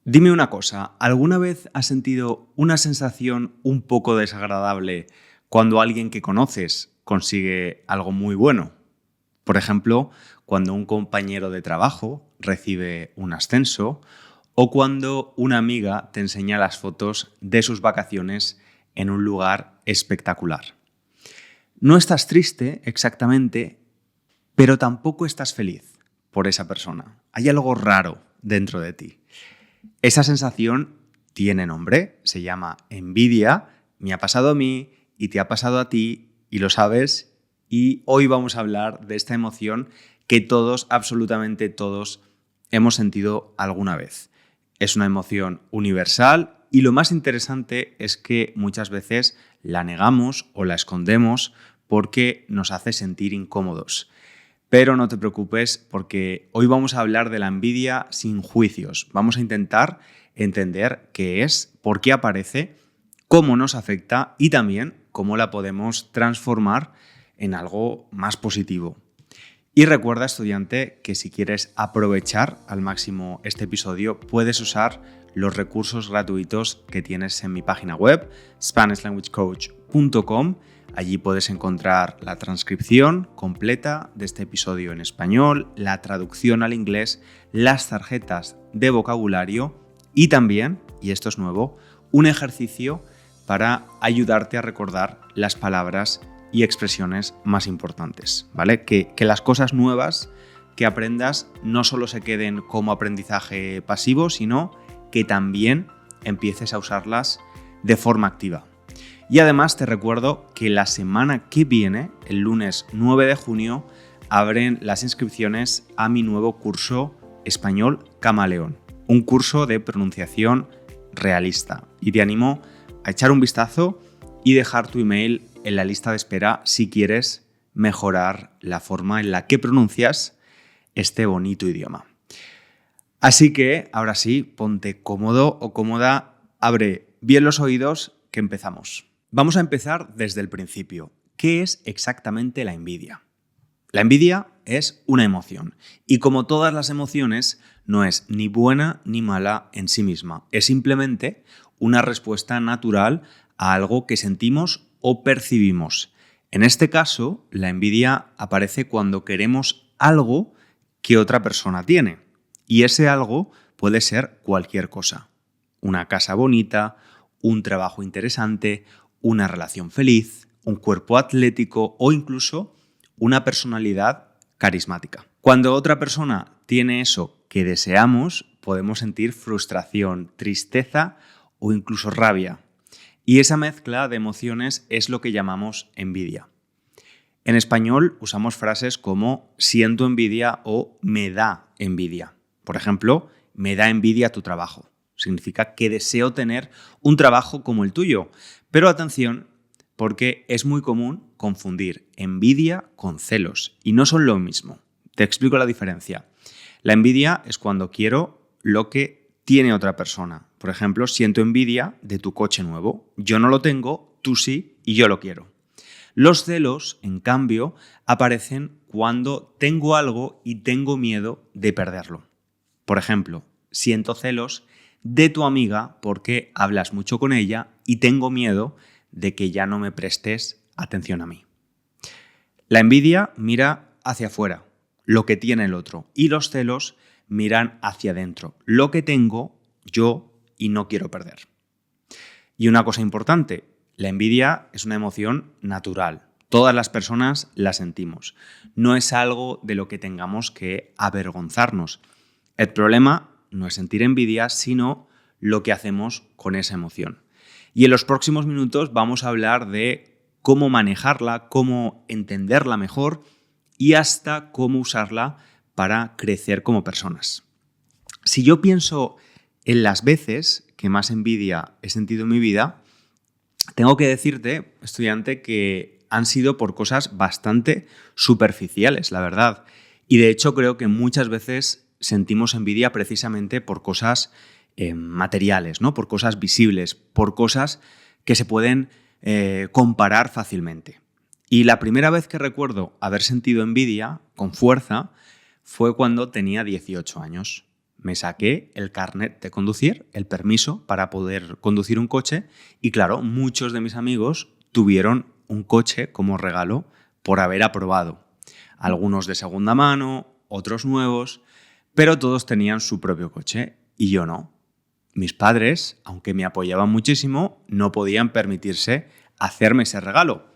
Dime una cosa, ¿alguna vez has sentido una sensación un poco desagradable cuando alguien que conoces consigue algo muy bueno? Por ejemplo, cuando un compañero de trabajo recibe un ascenso o cuando una amiga te enseña las fotos de sus vacaciones en un lugar espectacular. No estás triste exactamente, pero tampoco estás feliz por esa persona. Hay algo raro dentro de ti. Esa sensación tiene nombre, se llama envidia, me ha pasado a mí y te ha pasado a ti y lo sabes, y hoy vamos a hablar de esta emoción que todos, absolutamente todos, hemos sentido alguna vez. Es una emoción universal y lo más interesante es que muchas veces la negamos o la escondemos porque nos hace sentir incómodos. Pero no te preocupes porque hoy vamos a hablar de la envidia sin juicios. Vamos a intentar entender qué es, por qué aparece, cómo nos afecta y también cómo la podemos transformar en algo más positivo. Y recuerda, estudiante, que si quieres aprovechar al máximo este episodio, puedes usar los recursos gratuitos que tienes en mi página web, SpanishLanguageCoach.com. Allí puedes encontrar la transcripción completa de este episodio en español, la traducción al inglés, las tarjetas de vocabulario y también, y esto es nuevo, un ejercicio para ayudarte a recordar las palabras y expresiones más importantes, ¿vale? Que las cosas nuevas que aprendas no solo se queden como aprendizaje pasivo, sino que también empieces a usarlas de forma activa. Y además te recuerdo que la semana que viene, el lunes 9 de junio, abren las inscripciones a mi nuevo curso Español Camaleón, un curso de pronunciación realista. Y te animo a echar un vistazo y dejar tu email en la lista de espera si quieres mejorar la forma en la que pronuncias este bonito idioma. Así que, ahora sí, ponte cómodo o cómoda, abre bien los oídos, que empezamos. Vamos a empezar desde el principio. ¿Qué es exactamente la envidia? La envidia es una emoción y como todas las emociones no es ni buena ni mala en sí misma. Es simplemente una respuesta natural a algo que sentimos o percibimos. En este caso, la envidia aparece cuando queremos algo que otra persona tiene. Y ese algo puede ser cualquier cosa. Una casa bonita, un trabajo interesante, una relación feliz, un cuerpo atlético o incluso una personalidad carismática. Cuando otra persona tiene eso que deseamos, podemos sentir frustración, tristeza o incluso rabia. Y esa mezcla de emociones es lo que llamamos envidia. En español usamos frases como siento envidia o me da envidia. Por ejemplo, me da envidia tu trabajo. Significa que deseo tener un trabajo como el tuyo. Pero atención, porque es muy común confundir envidia con celos y no son lo mismo. Te explico la diferencia. La envidia es cuando quiero lo que tiene otra persona. Por ejemplo, siento envidia de tu coche nuevo. Yo no lo tengo, tú sí y yo lo quiero. Los celos, en cambio, aparecen cuando tengo algo y tengo miedo de perderlo. Por ejemplo, siento celos de tu amiga porque hablas mucho con ella y tengo miedo de que ya no me prestes atención a mí. La envidia mira hacia afuera, lo que tiene el otro, y los celos miran hacia adentro, lo que tengo yo y no quiero perder. Y una cosa importante, la envidia es una emoción natural. Todas las personas la sentimos. No es algo de lo que tengamos que avergonzarnos. El problema no es sentir envidia, sino lo que hacemos con esa emoción. Y en los próximos minutos vamos a hablar de cómo manejarla, cómo entenderla mejor y hasta cómo usarla para crecer como personas. Si yo pienso en las veces que más envidia he sentido en mi vida, tengo que decirte, estudiante, que han sido por cosas bastante superficiales, la verdad. Y de hecho creo que muchas veces sentimos envidia precisamente por cosas materiales, ¿no? Por cosas visibles, por cosas que se pueden comparar fácilmente. Y la primera vez que recuerdo haber sentido envidia con fuerza fue cuando tenía 18 años. me saqué el carnet de conducir, el permiso para poder conducir un coche y claro, muchos de mis amigos tuvieron un coche como regalo por haber aprobado. Algunos de segunda mano, otros nuevos, pero todos tenían su propio coche y yo no. Mis padres, aunque me apoyaban muchísimo, no podían permitirse hacerme ese regalo.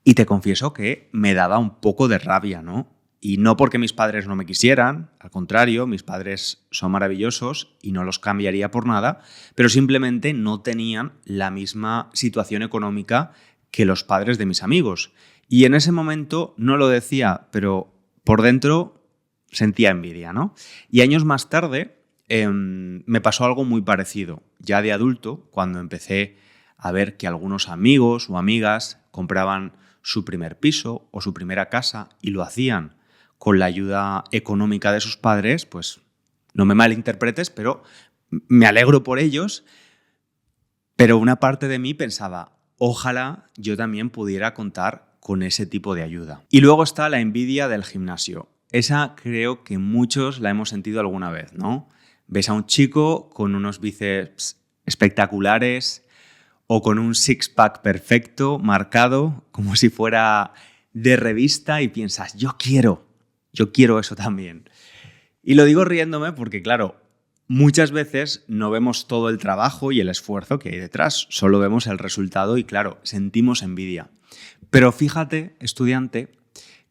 Y te confieso que me daba un poco de rabia, ¿no? Y no porque mis padres no me quisieran, al contrario, mis padres son maravillosos y no los cambiaría por nada, pero simplemente no tenían la misma situación económica que los padres de mis amigos. Y en ese momento no lo decía, pero por dentro sentía envidia, ¿no? Y años más tarde me pasó algo muy parecido. Ya de adulto, cuando empecé a ver que algunos amigos o amigas compraban su primer piso o su primera casa y lo hacían con la ayuda económica de sus padres, pues no me malinterpretes, pero me alegro por ellos, pero una parte de mí pensaba, ojalá yo también pudiera contar con ese tipo de ayuda. Y luego está la envidia del gimnasio. Esa creo que muchos la hemos sentido alguna vez, ¿no? Ves a un chico con unos bíceps espectaculares o con un six-pack perfecto, marcado, como si fuera de revista y piensas, yo quiero eso también. Y lo digo riéndome porque, claro, muchas veces no vemos todo el trabajo y el esfuerzo que hay detrás, solo vemos el resultado y, claro, sentimos envidia. Pero fíjate, estudiante,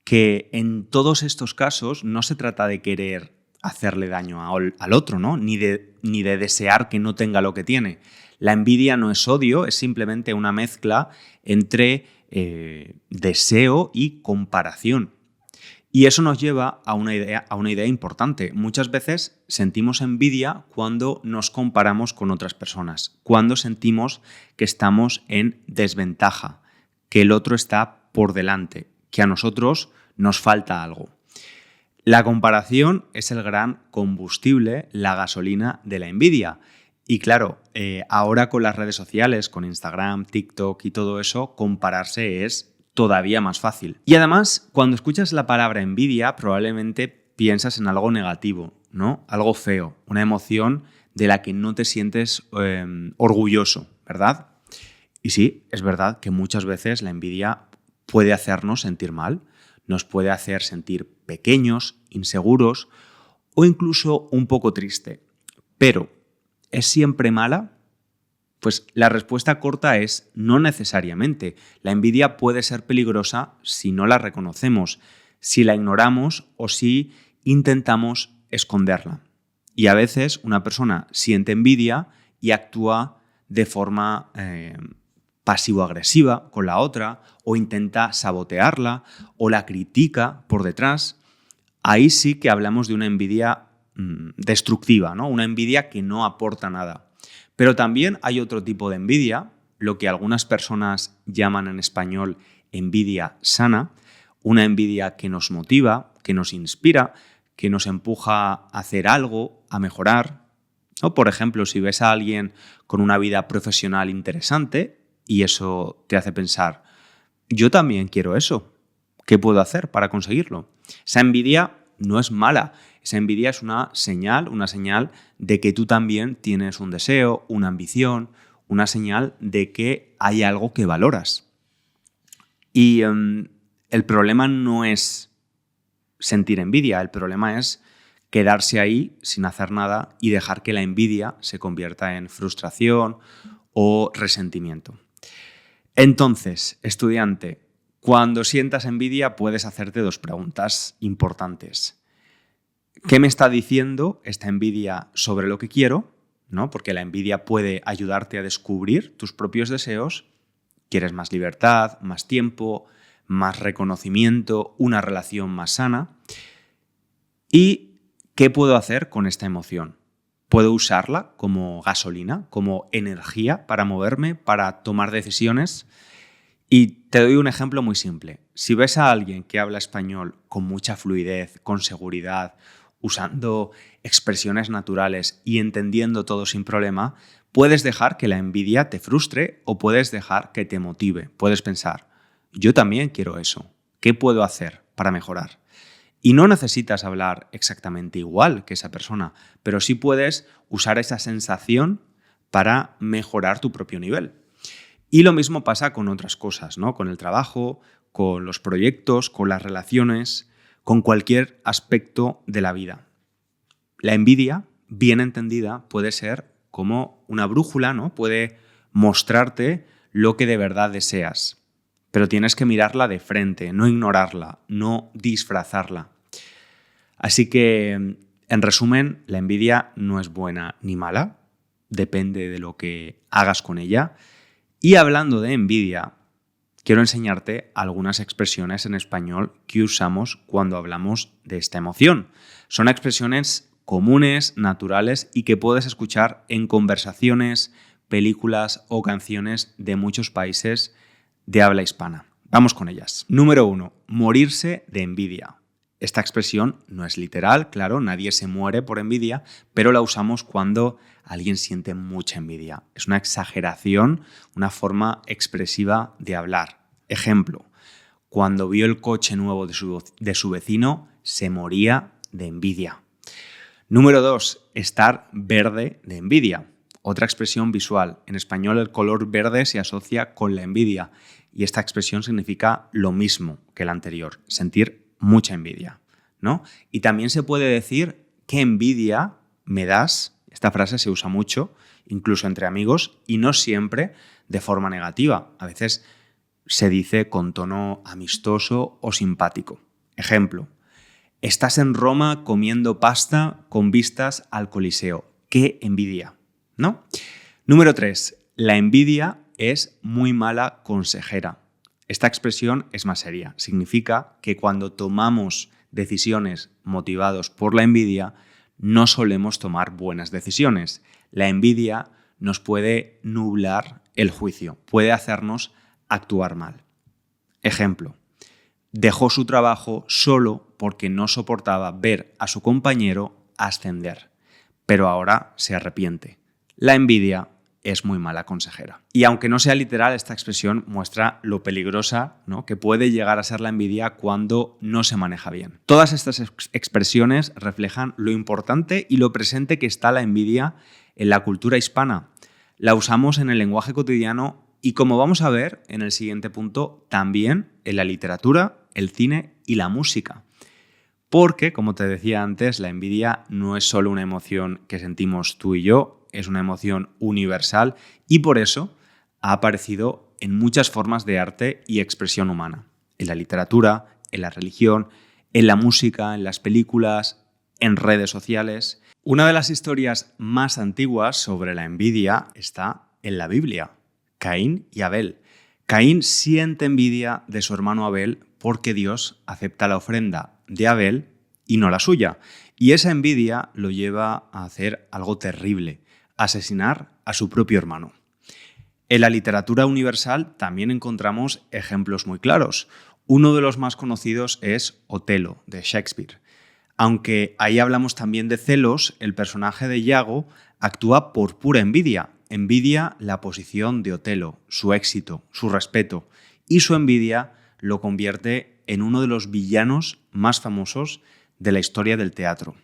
que en todos estos casos no se trata de querer hacerle daño al otro, ¿no? Ni de desear que no tenga lo que tiene. La envidia no es odio, es simplemente una mezcla entre deseo y comparación. Y eso nos lleva a una idea importante. Muchas veces sentimos envidia cuando nos comparamos con otras personas, cuando sentimos que estamos en desventaja, que el otro está por delante, que a nosotros nos falta algo. La comparación es el gran combustible, la gasolina de la envidia. Y claro, ahora con las redes sociales, con Instagram, TikTok y todo eso, compararse es todavía más fácil. Y además, cuando escuchas la palabra envidia, probablemente piensas en algo negativo, ¿no? Algo feo, una emoción de la que no te sientes orgulloso, ¿verdad? Y sí, es verdad que muchas veces la envidia puede hacernos sentir mal, nos puede hacer sentir pequeños, inseguros o incluso un poco triste. Pero, ¿es siempre mala? Pues la respuesta corta es no necesariamente. La envidia puede ser peligrosa si no la reconocemos, si la ignoramos o si intentamos esconderla. Y a veces una persona siente envidia y actúa de forma pasivo-agresiva con la otra o intenta sabotearla o la critica por detrás. Ahí sí que hablamos de una envidia destructiva, ¿no? Una envidia que no aporta nada. Pero también hay otro tipo de envidia, lo que algunas personas llaman en español envidia sana, una envidia que nos motiva, que nos inspira, que nos empuja a hacer algo, a mejorar, ¿no? Por ejemplo, si ves a alguien con una vida profesional interesante y eso te hace pensar, yo también quiero eso, ¿qué puedo hacer para conseguirlo? Esa envidia no es mala. Esa envidia es una señal de que tú también tienes un deseo, una ambición, una señal de que hay algo que valoras. Y el problema no es sentir envidia, el problema es quedarse ahí sin hacer nada y dejar que la envidia se convierta en frustración o resentimiento. Entonces, estudiante, cuando sientas envidia puedes hacerte dos preguntas importantes. ¿Qué me está diciendo esta envidia sobre lo que quiero? ¿No? Porque la envidia puede ayudarte a descubrir tus propios deseos. ¿Quieres más libertad, más tiempo, más reconocimiento, una relación más sana? ¿Y qué puedo hacer con esta emoción? ¿Puedo usarla como gasolina, como energía para moverme, para tomar decisiones? Y te doy un ejemplo muy simple. Si ves a alguien que habla español con mucha fluidez, con seguridad, usando expresiones naturales y entendiendo todo sin problema, puedes dejar que la envidia te frustre o puedes dejar que te motive. Puedes pensar, yo también quiero eso. ¿Qué puedo hacer para mejorar? Y no necesitas hablar exactamente igual que esa persona, pero sí puedes usar esa sensación para mejorar tu propio nivel. Y lo mismo pasa con otras cosas, ¿no? Con el trabajo, con los proyectos, con las relaciones, con cualquier aspecto de la vida. La envidia, bien entendida, puede ser como una brújula, ¿no? Puede mostrarte lo que de verdad deseas, pero tienes que mirarla de frente, no ignorarla, no disfrazarla. Así que, en resumen, la envidia no es buena ni mala, depende de lo que hagas con ella. Y hablando de envidia, quiero enseñarte algunas expresiones en español que usamos cuando hablamos de esta emoción. Son expresiones comunes, naturales y que puedes escuchar en conversaciones, películas o canciones de muchos países de habla hispana. Vamos con ellas. Número 1. Morirse de envidia. Esta expresión no es literal, claro, nadie se muere por envidia, pero la usamos cuando alguien siente mucha envidia. Es una exageración, una forma expresiva de hablar. Ejemplo, cuando vio el coche nuevo de su vecino, se moría de envidia. Número 2, estar verde de envidia. Otra expresión visual. En español el color verde se asocia con la envidia y esta expresión significa lo mismo que la anterior, sentir mucha envidia, ¿no? Y también se puede decir qué envidia me das. Esta frase se usa mucho, incluso entre amigos, y no siempre de forma negativa. A veces se dice con tono amistoso o simpático. Ejemplo, estás en Roma comiendo pasta con vistas al Coliseo. ¡Qué envidia!, ¿no? Número 3. La envidia es muy mala consejera. Esta expresión es más seria. Significa que cuando tomamos decisiones motivados por la envidia, no solemos tomar buenas decisiones. La envidia nos puede nublar el juicio, puede hacernos actuar mal. Ejemplo, dejó su trabajo solo porque no soportaba ver a su compañero ascender, pero ahora se arrepiente. La envidia es muy mala consejera. Y aunque no sea literal, esta expresión muestra lo peligrosa, ¿no?, que puede llegar a ser la envidia cuando no se maneja bien. Todas estas expresiones reflejan lo importante y lo presente que está la envidia en la cultura hispana. La usamos en el lenguaje cotidiano y, como vamos a ver en el siguiente punto, también en la literatura, el cine y la música. Porque, como te decía antes, la envidia no es solo una emoción que sentimos tú y yo, es una emoción universal y por eso ha aparecido en muchas formas de arte y expresión humana. En la literatura, en la religión, en la música, en las películas, en redes sociales. Una de las historias más antiguas sobre la envidia está en la Biblia. Caín y Abel. Caín siente envidia de su hermano Abel porque Dios acepta la ofrenda de Abel y no la suya. Y esa envidia lo lleva a hacer algo terrible: asesinar a su propio hermano. En la literatura universal también encontramos ejemplos muy claros. Uno de los más conocidos es Otelo, de Shakespeare. Aunque ahí hablamos también de celos, el personaje de Iago actúa por pura envidia. Envidia la posición de Otelo, su éxito, su respeto, y su envidia lo convierte en uno de los villanos más famosos de la historia del teatro.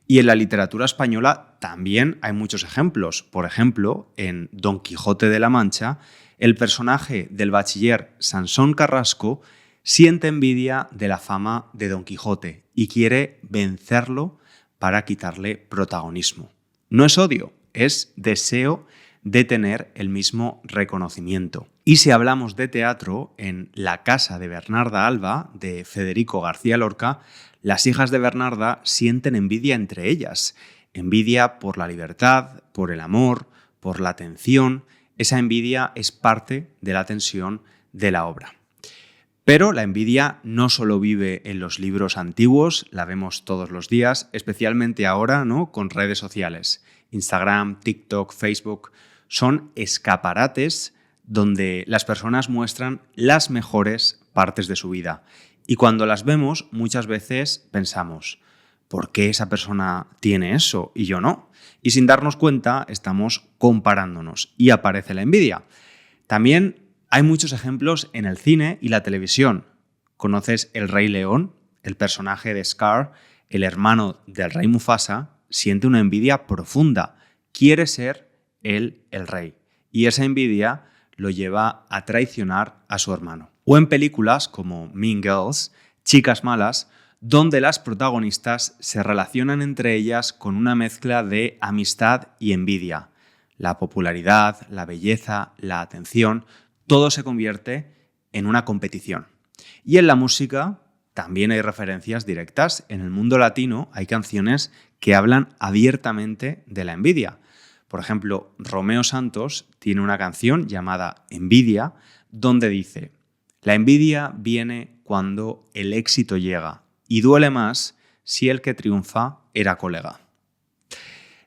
Y en la literatura española también hay muchos ejemplos. Por ejemplo, en Don Quijote de la Mancha, el personaje del bachiller Sansón Carrasco siente envidia de la fama de Don Quijote y quiere vencerlo para quitarle protagonismo. No es odio, es deseo de tener el mismo reconocimiento. Y si hablamos de teatro, en La casa de Bernarda Alba, de Federico García Lorca, las hijas de Bernarda sienten envidia entre ellas. Envidia por la libertad, por el amor, por la atención. Esa envidia es parte de la tensión de la obra. Pero la envidia no solo vive en los libros antiguos, la vemos todos los días, especialmente ahora, ¿no?, con redes sociales. Instagram, TikTok, Facebook son escaparates donde las personas muestran las mejores partes de su vida. Y cuando las vemos, muchas veces pensamos, ¿por qué esa persona tiene eso y yo no? Y sin darnos cuenta, estamos comparándonos y aparece la envidia. También hay muchos ejemplos en el cine y la televisión. ¿Conoces El Rey León? el personaje de Scar, el hermano del rey Mufasa, siente una envidia profunda. Quiere ser él el rey. Y esa envidia lo lleva a traicionar a su hermano. O en películas como Mean Girls, Chicas Malas, donde las protagonistas se relacionan entre ellas con una mezcla de amistad y envidia. La popularidad, la belleza, la atención, todo se convierte en una competición. Y en la música también hay referencias directas. En el mundo latino hay canciones que hablan abiertamente de la envidia. Por ejemplo, Romeo Santos tiene una canción llamada Envidia, donde dice: la envidia viene cuando el éxito llega y duele más si el que triunfa era colega.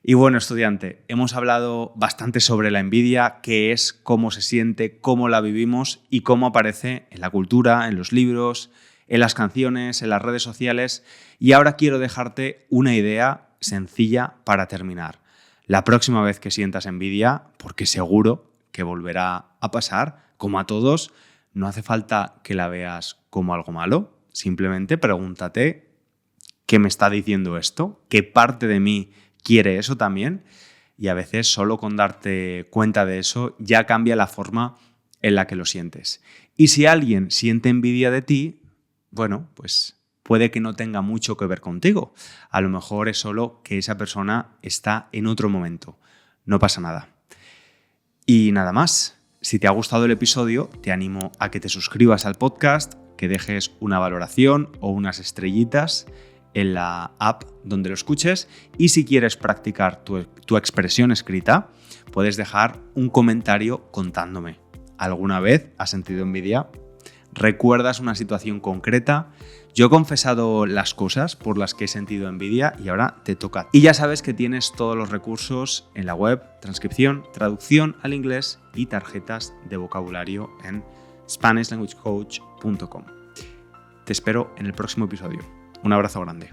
Y bueno, estudiante, hemos hablado bastante sobre la envidia, qué es, cómo se siente, cómo la vivimos y cómo aparece en la cultura, en los libros, en las canciones, en las redes sociales. Y ahora quiero dejarte una idea sencilla para terminar. La próxima vez que sientas envidia, porque seguro que volverá a pasar, como a todos, no hace falta que la veas como algo malo. Simplemente pregúntate: ¿qué me está diciendo esto? ¿Qué parte de mí quiere eso también? Y a veces solo con darte cuenta de eso ya cambia la forma en la que lo sientes. Y si alguien siente envidia de ti, bueno, pues puede que no tenga mucho que ver contigo. A lo mejor es solo que esa persona está en otro momento. No pasa nada. Y nada más. Si te ha gustado el episodio, te animo a que te suscribas al podcast, que dejes una valoración o unas estrellitas en la app donde lo escuches, y si quieres practicar tu expresión escrita, puedes dejar un comentario contándome. ¿Alguna vez has sentido envidia? ¿Recuerdas una situación concreta? Yo he confesado las cosas por las que he sentido envidia y ahora te toca. Y ya sabes que tienes todos los recursos en la web: transcripción, traducción al inglés y tarjetas de vocabulario en SpanishLanguageCoach.com. Te espero en el próximo episodio. Un abrazo grande.